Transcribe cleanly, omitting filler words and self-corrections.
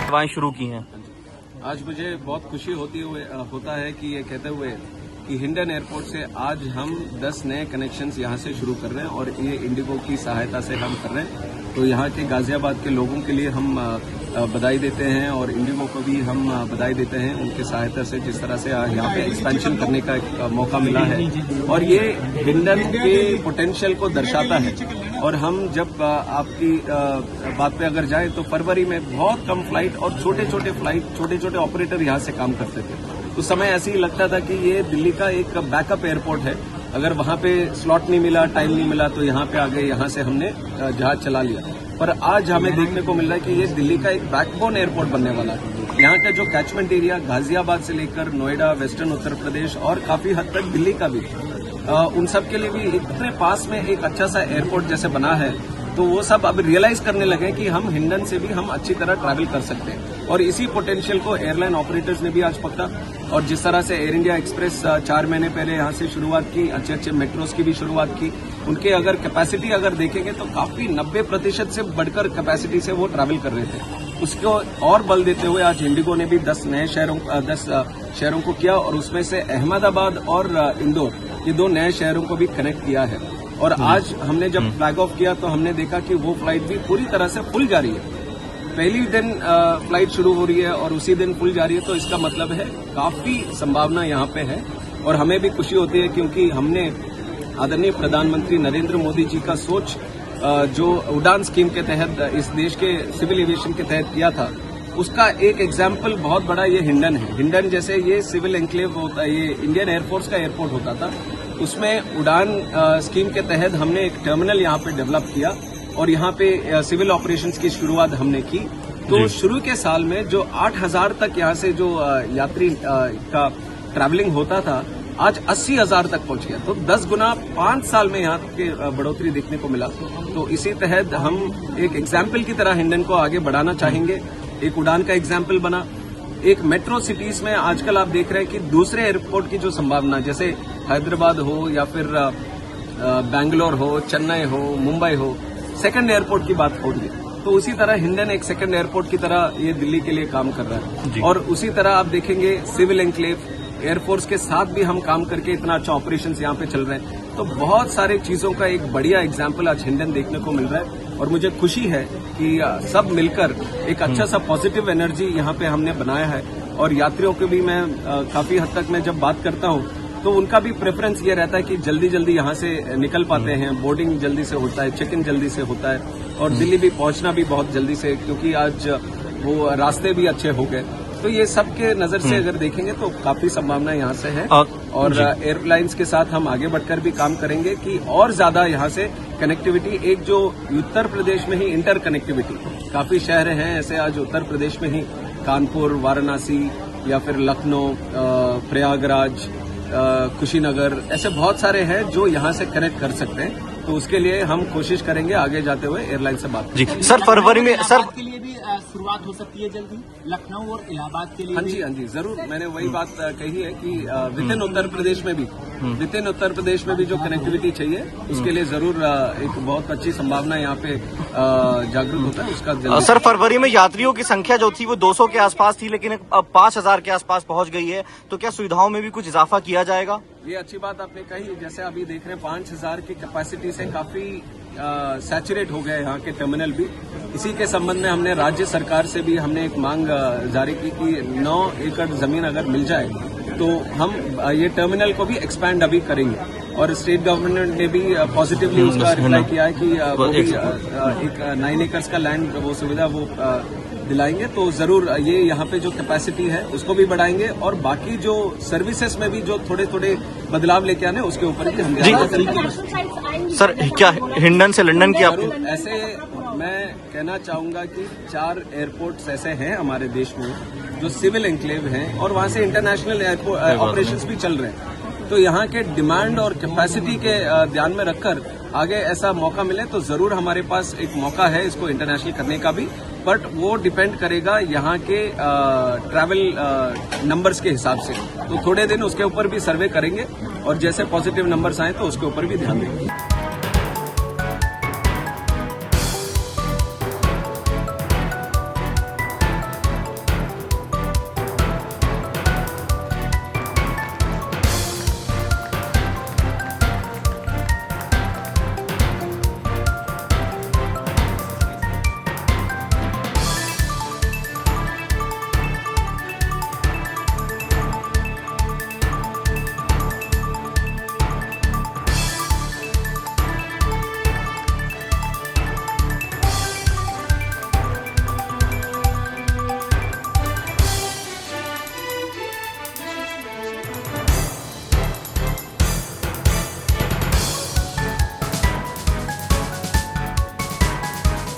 सेवाएं शुरू की हैं। आज मुझे बहुत खुशी होता है कि ये कहते हुए कि हिंडन एयरपोर्ट से आज हम 10 नए कनेक्शंस यहाँ से शुरू कर रहे हैं और ये इंडिगो की सहायता से हम कर रहे हैं। तो यहाँ के गाजियाबाद के लोगों के लिए हम बधाई देते हैं और इंडिगो को भी हम बधाई देते हैं उनके सहायता से जिस तरह से यहाँ पे एक्सपेंशन करने का एक मौका मिला है और ये हिंडन के पोटेंशियल को दर्शाता है। और हम जब आपकी बात पे अगर जाए तो फरवरी में बहुत कम फ्लाइट और छोटे छोटे ऑपरेटर यहाँ से काम करते थे। उस समय ऐसे ही लगता था कि ये दिल्ली का एक बैकअप एयरपोर्ट है, अगर वहां पे स्लॉट नहीं मिला, टाइम नहीं मिला तो यहाँ पे आ गए, यहाँ से हमने जहाज चला लिया। पर आज हमें देखने को मिल रहा है कि ये दिल्ली का एक बैकबोन एयरपोर्ट बनने वाला है। यहाँ का जो कैचमेंट एरिया गाजियाबाद से लेकर नोएडा, वेस्टर्न उत्तर प्रदेश और काफी हद तक दिल्ली का भी, उन सब के लिए भी इतने पास में एक अच्छा सा एयरपोर्ट जैसे बना है, तो वो सब अब रियलाइज करने लगे कि हम हिंडन से भी हम अच्छी तरह ट्रैवल कर सकते हैं। और इसी पोटेंशियल को एयरलाइन ऑपरेटर्स ने भी आज पकड़ा और जिस तरह से एयर इंडिया एक्सप्रेस 4 महीने पहले यहाँ से शुरुआत की, अच्छे मेट्रोस की भी शुरुआत की, उनके अगर कैपेसिटी अगर देखेंगे तो काफी 90% से बढ़कर कैपेसिटी से वो ट्रैवल कर रहे थे। उसको और बल देते हुए आज इंडिगो ने भी 10 शहरों को किया और उसमें से अहमदाबाद और इंदौर, ये 2 नए शहरों को भी कनेक्ट किया है। और आज हमने जब फ्लैग ऑफ किया तो हमने देखा कि वो फ्लाइट भी पूरी तरह से फुल जा रही है। पहली दिन फ्लाइट शुरू हो रही है और उसी दिन फुल जा रही है, तो इसका मतलब है काफी संभावना यहाँ पे है। और हमें भी खुशी होती है क्योंकि हमने आदरणीय प्रधानमंत्री नरेंद्र मोदी जी का सोच जो उड़ान स्कीम के तहत इस देश के सिविल एविएशन के तहत किया था, उसका एक एग्जाम्पल बहुत बड़ा ये हिंडन है। हिंडन जैसे ये सिविल एन्क्लेव होता है, ये इंडियन एयरफोर्स का एयरपोर्ट होता था, उसमें उड़ान स्कीम के तहत हमने एक टर्मिनल यहाँ पे डेवलप किया और यहाँ पे सिविल ऑपरेशंस की शुरुआत हमने की। तो शुरू के साल में जो 8,000 तक यहाँ से जो यात्री का ट्रैवलिंग होता था, आज 80,000 तक पहुंच गया। तो 10 गुना 5 साल में यहाँ के बढ़ोतरी देखने को मिला। तो इसी तहत हम एक एग्जाम्पल की तरह हिंडन को आगे बढ़ाना चाहेंगे। एक उड़ान का एग्जाम्पल बना, एक मेट्रो सिटीज में आजकल आप देख रहे हैं कि दूसरे एयरपोर्ट की जो संभावना, जैसे हैदराबाद हो या फिर बैंगलोर हो, चेन्नई हो, मुंबई हो, सेकंड एयरपोर्ट की बात हो रही है। तो उसी तरह हिंडन एक सेकंड एयरपोर्ट की तरह ये दिल्ली के लिए काम कर रहा है। और उसी तरह आप देखेंगे सिविल एन्क्लेव, एयरफोर्स के साथ भी हम काम करके इतना अच्छा ऑपरेशंस यहाँ पे चल रहे हैं। तो बहुत सारी चीजों का एक बढ़िया एग्जाम्पल आज हिंडन देखने को मिल रहा है और मुझे खुशी है कि सब मिलकर एक अच्छा सा पॉजिटिव एनर्जी यहाँ पे हमने बनाया है। और यात्रियों के भी मैं काफी हद तक मैं जब बात करता हूँ तो उनका भी प्रेफरेंस ये रहता है कि जल्दी यहाँ से निकल पाते हैं, बोर्डिंग जल्दी से होता है, चेक इन जल्दी से होता है और दिल्ली भी पहुंचना भी बहुत जल्दी से, क्योंकि आज वो रास्ते भी अच्छे हो गए। तो ये सब के नजर से अगर देखेंगे तो काफी संभावना यहाँ से है और एयरलाइंस के साथ हम आगे बढ़कर भी काम करेंगे कि और ज्यादा यहाँ से कनेक्टिविटी, एक जो उत्तर प्रदेश में ही इंटर कनेक्टिविटी, काफी शहर हैं ऐसे आज उत्तर प्रदेश में ही, कानपुर, वाराणसी या फिर लखनऊ, प्रयागराज, कुशीनगर, ऐसे बहुत सारे हैं जो यहाँ से कनेक्ट कर सकते हैं। तो उसके लिए हम कोशिश करेंगे आगे जाते हुए एयरलाइन से बात। जी सर, फरवरी में सर के लिए भी शुरुआत हो सकती है जल्दी, लखनऊ और इलाहाबाद के लिए। हाँ जी जरूर, मैंने वही बात कही है कि विद इन उत्तर प्रदेश में भी जो कनेक्टिविटी चाहिए उसके लिए जरूर एक बहुत अच्छी संभावना यहाँ पे जागरूक होता है उसका। सर, फरवरी में यात्रियों की संख्या जो थी वो 200 के आसपास थी, लेकिन अब 5,000 के आसपास पहुंच गई है। तो क्या सुविधाओं में भी कुछ इजाफा किया जाएगा? ये अच्छी बात आपने कही। जैसे अभी देख रहे हैं 5,000 की कैपेसिटी से काफी सैचुरेट हो गए यहाँ के टर्मिनल भी। इसी के संबंध में हमने राज्य सरकार से भी हमने एक मांग जारी की कि 9 एकड़ जमीन अगर मिल जाए तो हम ये टर्मिनल को भी एक्सपैंड अभी करेंगे। और स्टेट गवर्नमेंट ने भी पॉजिटिवली उसका रिप्लाई किया है कि वो भी एक 9 एकर्स का लैंड वो सुविधा वो दिलाएंगे। तो जरूर ये यहाँ पे जो कैपेसिटी है उसको भी बढ़ाएंगे और बाकी जो सर्विसेज में भी जो थोड़े बदलाव लेके आने उसके ऊपर भी हम सर, क्या हिंडन से लंदन की आप ऐसे मैं कहना चाहूंगा कि 4 एयरपोर्ट्स ऐसे हैं हमारे देश में जो सिविल एन्क्लेव हैं और वहां से इंटरनेशनल ऑपरेशंस भी चल रहे हैं। तो यहाँ के डिमांड और कैपेसिटी के ध्यान में रखकर आगे ऐसा मौका मिले तो जरूर हमारे पास एक मौका है इसको इंटरनेशनल करने का भी, बट वो डिपेंड करेगा यहाँ के ट्रैवल नंबर्स के हिसाब से। तो थोड़े दिन उसके ऊपर भी सर्वे करेंगे और जैसे पॉजिटिव नंबर्स आए तो उसके ऊपर भी ध्यान देंगे।